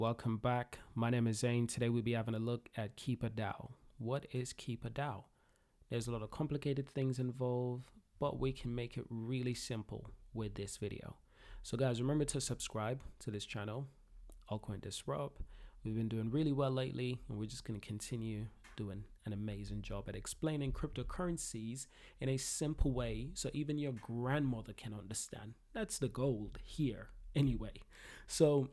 Welcome back. My name is Zane. Today we'll be having a look at KeeperDAO. What is KeeperDAO? There's a lot of complicated things involved, but we can make it really simple with this video. So guys, remember to subscribe to this channel, Altcoin Disrupt. We've been doing really well lately, and we're just going to continue doing an amazing job at explaining cryptocurrencies in a simple way so even your grandmother can understand. That's the goal here anyway. So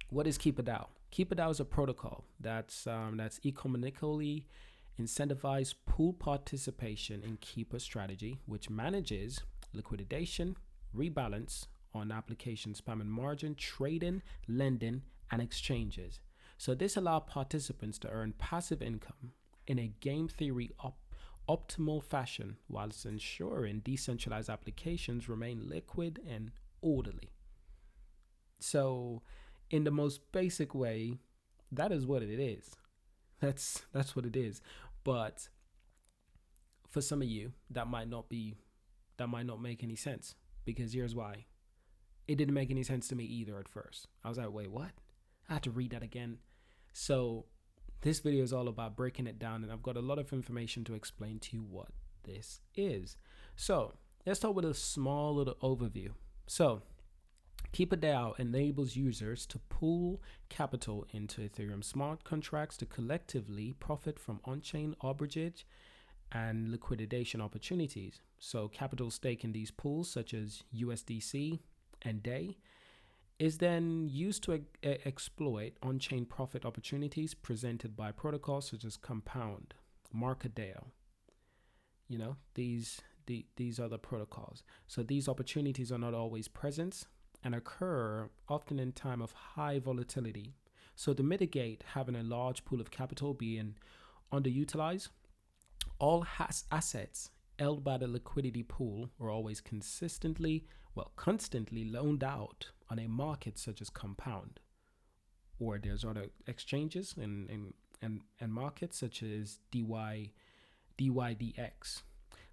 what is KeeperDAO? KeeperDAO is a protocol that's economically incentivized pool participation in Keeper strategy, which manages liquidation, rebalance on application spam and margin, trading, lending, and exchanges. So this allows participants to earn passive income in a game theory optimal fashion, whilst ensuring decentralized applications remain liquid and orderly. So in the most basic way, that is what it is. That's what it is. But for some of you, that might not make any sense, because here's why. It didn't make any sense to me either at first. I was like, wait, what? I had to read that again. So this video is all about breaking it down, and I've got a lot of information to explain to you what this is. So let's start with a small little overview. So KeeperDAO enables users to pool capital into Ethereum smart contracts to collectively profit from on-chain arbitrage and liquidation opportunities. So capital stake in these pools, such as USDC and DAI, is then used to exploit on-chain profit opportunities presented by protocols such as Compound, MarketDAO. You know, these are the protocols. So these opportunities are not always present and occur often in time of high volatility. So to mitigate having a large pool of capital being underutilized, all assets held by the liquidity pool are always constantly loaned out on a market such as Compound, or there's other exchanges and markets such as DYDX.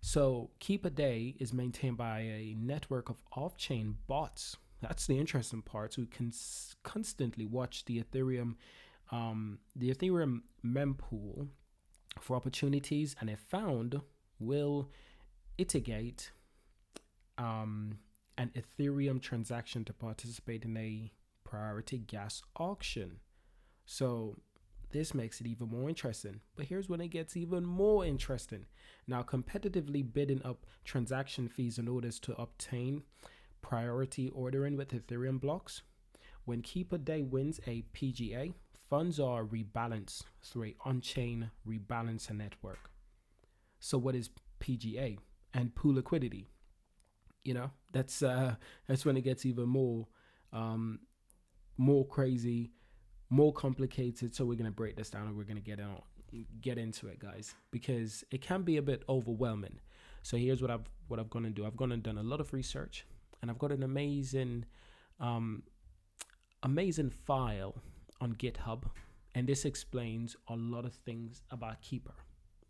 So KeeperDAO is maintained by a network of off-chain bots. That's the interesting part, who can constantly watch the Ethereum mempool for opportunities, and if found, will mitigate an Ethereum transaction to participate in a priority gas auction. So this makes it even more interesting. But here's when it gets even more interesting. Now, competitively bidding up transaction fees in order to obtain priority ordering with Ethereum blocks. When KeeperDAO wins a PGA, funds are rebalanced through an on-chain rebalancer network. So what is PGA and pool liquidity? You know, that's when it gets even more crazy, more complicated. So we're gonna break this down and we're gonna get into it, guys, because it can be a bit overwhelming. So here's what I've gonna do. I've gone and done a lot of research, and I've got an amazing file on GitHub, and this explains a lot of things about Keeper.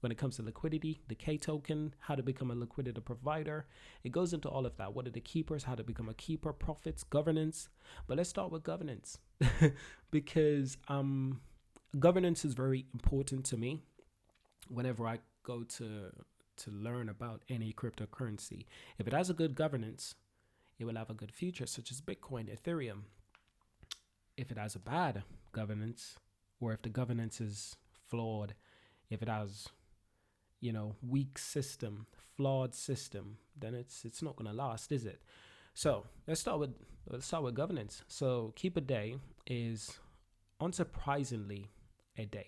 When it comes to liquidity, the K token, how to become a liquidity provider, it goes into all of that. What are the keepers, how to become a keeper, profits, governance. But let's start with governance because governance is very important to me whenever I go to learn about any cryptocurrency. If it has a good governance, it will have a good future, such as Bitcoin, Ethereum. If it has a bad governance, or if the governance is flawed, if it has, weak system, flawed system, then it's not going to last, is it? So let's start with governance. So KeeperDAO is unsurprisingly a DAO.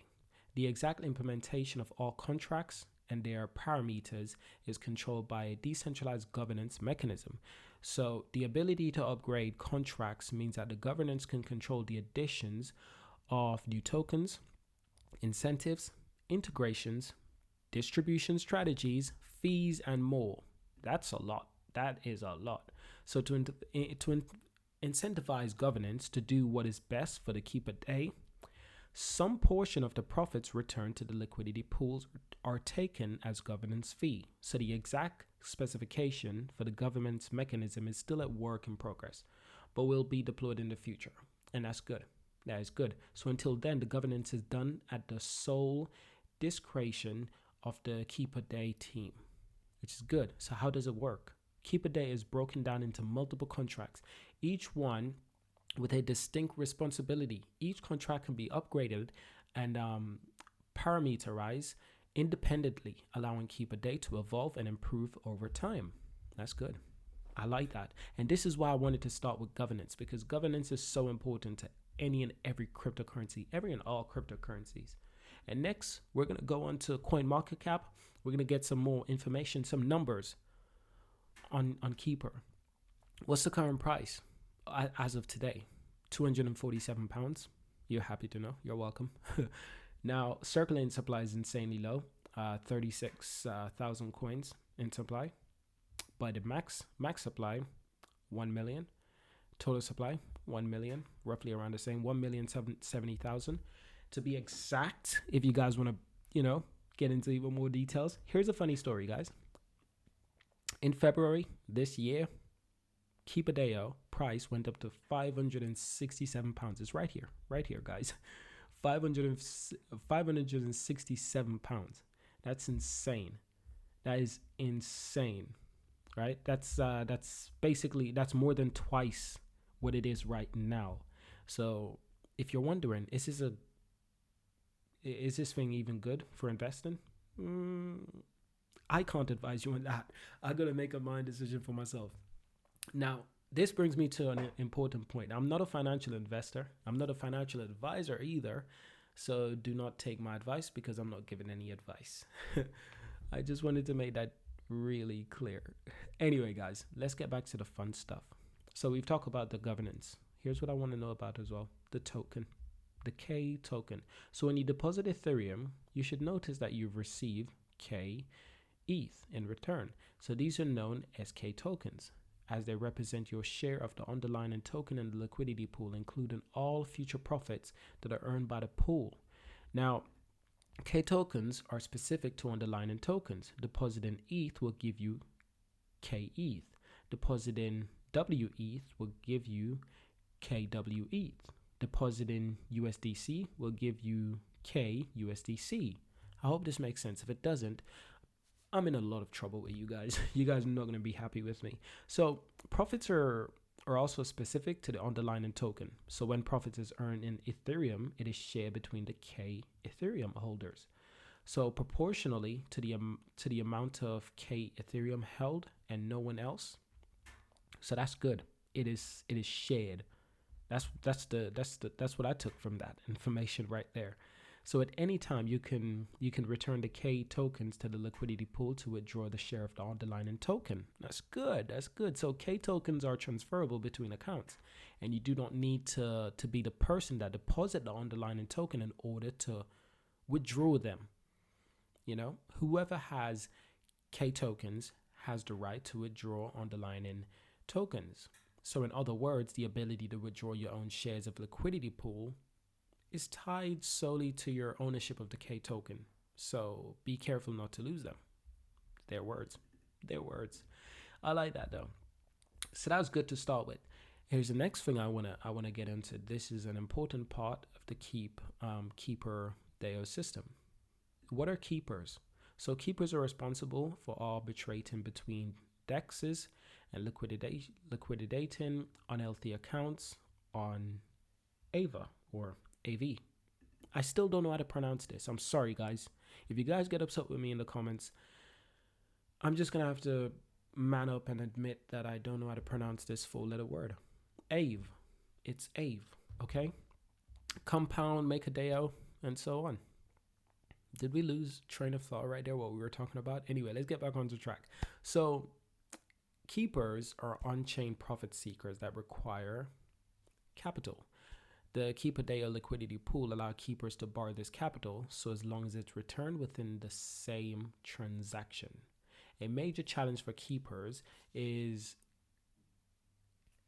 The exact implementation of all contracts and their parameters is controlled by a decentralized governance mechanism. So the ability to upgrade contracts means that the governance can control the additions of new tokens, incentives, integrations, distribution strategies, fees, and more. That's a lot. That is a lot. So to incentivize governance to do what is best for the KeeperDAO, some portion of the profits returned to the liquidity pools are taken as governance fee. So the exact specification for the governance mechanism is still at work in progress, but will be deployed in the future. And that's good. That is good. So until then, the governance is done at the sole discretion of the KeeperDAO team, which is good. So how does it work? KeeperDAO is broken down into multiple contracts, each one with a distinct responsibility. Each contract can be upgraded and parameterized independently, allowing KeeperDAO to evolve and improve over time. That's good. I like that. And this is why I wanted to start with governance, because governance is so important to any and every cryptocurrency, every and all cryptocurrencies. And next, we're going to go on to CoinMarketCap. We're going to get some more information, some numbers on Keeper. What's the current price as of today? £247. You're happy to know. You're welcome. Now, circulating supply is insanely low. 36,000 coins in supply. By the max supply, 1 million. Total supply, 1 million. Roughly around the same, 1,070,000. To be exact, if you guys want to, get into even more details, here's a funny story, guys. In February this year, KeeperDAO price went up to £567. It's right here, guys. 567 pounds. That's insane. That is insane, right? That's basically, that's more than twice what it is right now. So if you're wondering, is this thing even good for investing? I can't advise you on that. I gotta make a mind decision for myself. Now, this brings me to an important point. I'm not a financial investor. I'm not a financial advisor either. So do not take my advice, because I'm not giving any advice. I just wanted to make that really clear. Anyway, guys, let's get back to the fun stuff. So we've talked about the governance. Here's what I want to know about as well. The token, the K token. So when you deposit Ethereum, you should notice that you've received K ETH in return. So these are known as K tokens, as they represent your share of the underlying token in the liquidity pool, including all future profits that are earned by the pool. Now, K tokens are specific to underlying tokens. Depositing ETH will give you K ETH. Depositing WETH will give you KWETH. Depositing USDC will give you KUSDC. I hope this makes sense. If it doesn't, I'm in a lot of trouble with you guys. You guys are not going to be happy with me. So profits are also specific to the underlying token. So when profits is earned in Ethereum, it is shared between the K Ethereum holders. So proportionally to the amount of K Ethereum held and no one else. So that's good. It is shared. That's what I took from that information right there. So at any time, you can return the K tokens to the liquidity pool to withdraw the share of the underlying token. That's good. So K tokens are transferable between accounts, and you do not need to be the person that deposit the underlying token in order to withdraw them. Whoever has K tokens has the right to withdraw underlying tokens. So in other words, the ability to withdraw your own shares of liquidity pool is tied solely to your ownership of the K token. So be careful not to lose them. Their words. I like that though. So that was good to start with. Here's the next thing I wanna get into. This is an important part of the KeeperDAO system. What are keepers? So keepers are responsible for arbitrating between DEXs and liquidating unhealthy accounts on AVA or AV. I still don't know how to pronounce this. I'm sorry, guys. If you guys get upset with me in the comments, I'm just going to have to man up and admit that I don't know how to pronounce this four-letter word. AVE. It's AVE, okay? Compound, MakerDAO, and so on. Did we lose train of thought right there, what we were talking about? Anyway, let's get back onto track. So keepers are on-chain profit seekers that require capital. The KeeperDAO liquidity pool allows keepers to borrow this capital, so as long as it's returned within the same transaction. A major challenge for keepers is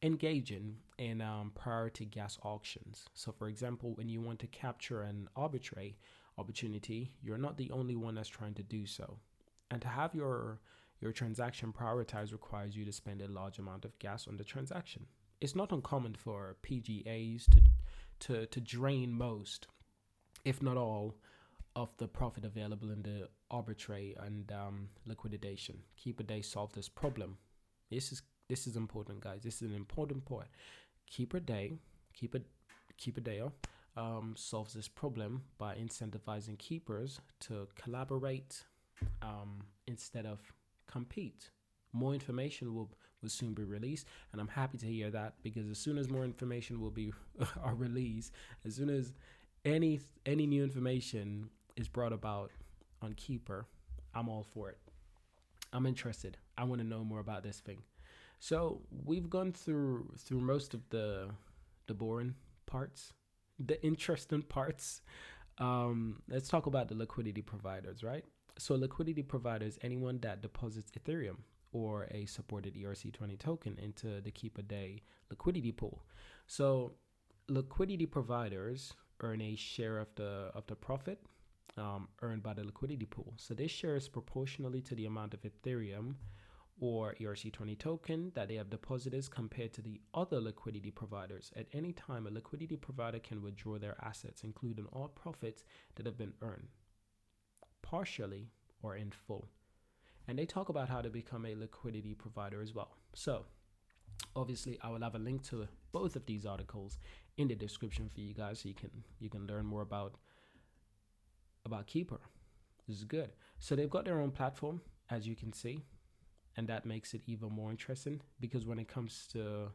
engaging in priority gas auctions. So for example, when you want to capture an arbitrage opportunity, you're not the only one that's trying to do so. And to have your transaction prioritized requires you to spend a large amount of gas on the transaction. It's not uncommon for PGAs to drain most, if not all, of the profit available in the arbitrage and liquidation. KeeperDAO solved this problem. This is important, guys. This is an important point. KeeperDAO solves this problem by incentivizing keepers to collaborate instead of compete. More information will soon be released, and I'm happy to hear that, because as soon as more information will be are released, as soon as any new information is brought about on Keeper, I'm all for it. I'm interested. I want to know more about this thing. So we've gone through most of the boring parts, the interesting parts. Let's talk about the liquidity providers, right? So liquidity providers, anyone that deposits Ethereum or a supported ERC20 token into the KeeperDAO liquidity pool. So liquidity providers earn a share of the profit earned by the liquidity pool. So this share is proportionally to the amount of Ethereum or ERC20 token that they have deposited compared to the other liquidity providers. At any time, a liquidity provider can withdraw their assets, including all profits that have been earned, partially or in full. And they talk about how to become a liquidity provider as well. So obviously I will have a link to both of these articles in the description for you guys, so you can learn more about Keeper. This is good. So they've got their own platform, as you can see, and that makes it even more interesting, because when it comes to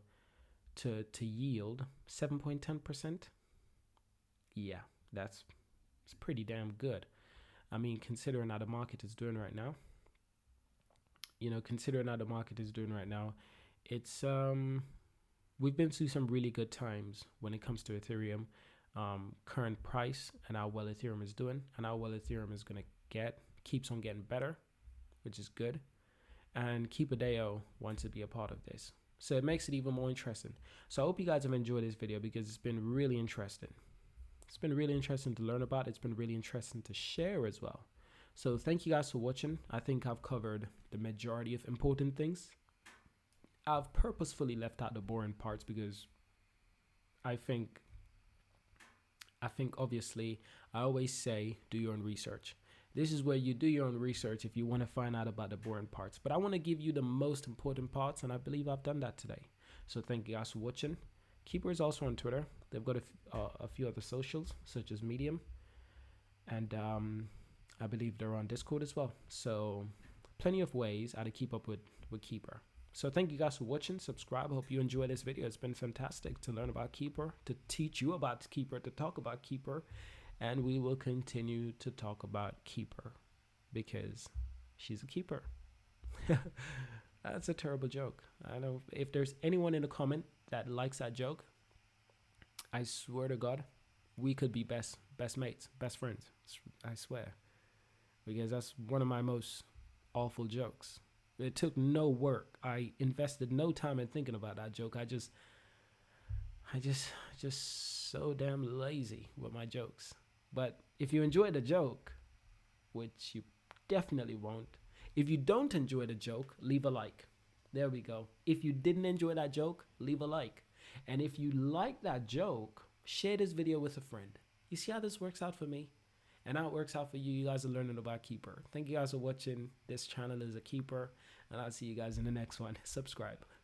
yield, 7.10%, yeah, it's pretty damn good. I mean, considering how the market is doing right now, it's we've been through some really good times when it comes to Ethereum, current price, and how well Ethereum is doing, and how well Ethereum is going to keeps on getting better, which is good. And KeeperDAO wants to be a part of this, so it makes it even more interesting. So I hope you guys have enjoyed this video, because it's been really interesting. It's been really interesting to learn about. It's been really interesting to share as well. So thank you guys for watching. I think I've covered the majority of important things. I've purposefully left out the boring parts, because I think obviously I always say do your own research. This is where you do your own research if you want to find out about the boring parts. But I want to give you the most important parts, and I believe I've done that today. So thank you guys for watching. Keeper is also on Twitter. They've got a few other socials, such as Medium, and I believe they're on Discord as well. So plenty of ways how to keep up with Keeper. So thank you guys for watching. Subscribe. I hope you enjoyed this video. It's been fantastic to learn about Keeper, to teach you about Keeper, to talk about Keeper. And we will continue to talk about Keeper, because she's a keeper. That's a terrible joke. I know if there's anyone in the comment that likes that joke, I swear to God, we could be best mates, best friends. I swear. Because that's one of my most awful jokes. It took no work. I invested no time in thinking about that joke. I just so damn lazy with my jokes. But if you enjoy the joke, which you definitely won't, if you don't enjoy the joke, leave a like. There we go. If you didn't enjoy that joke, leave a like. And if you like that joke, share this video with a friend. You see how this works out for me? And how it works out for you. You guys are learning about Keeper. Thank you guys for watching. This channel is a Keeper, and I'll see you guys in the next one. Subscribe.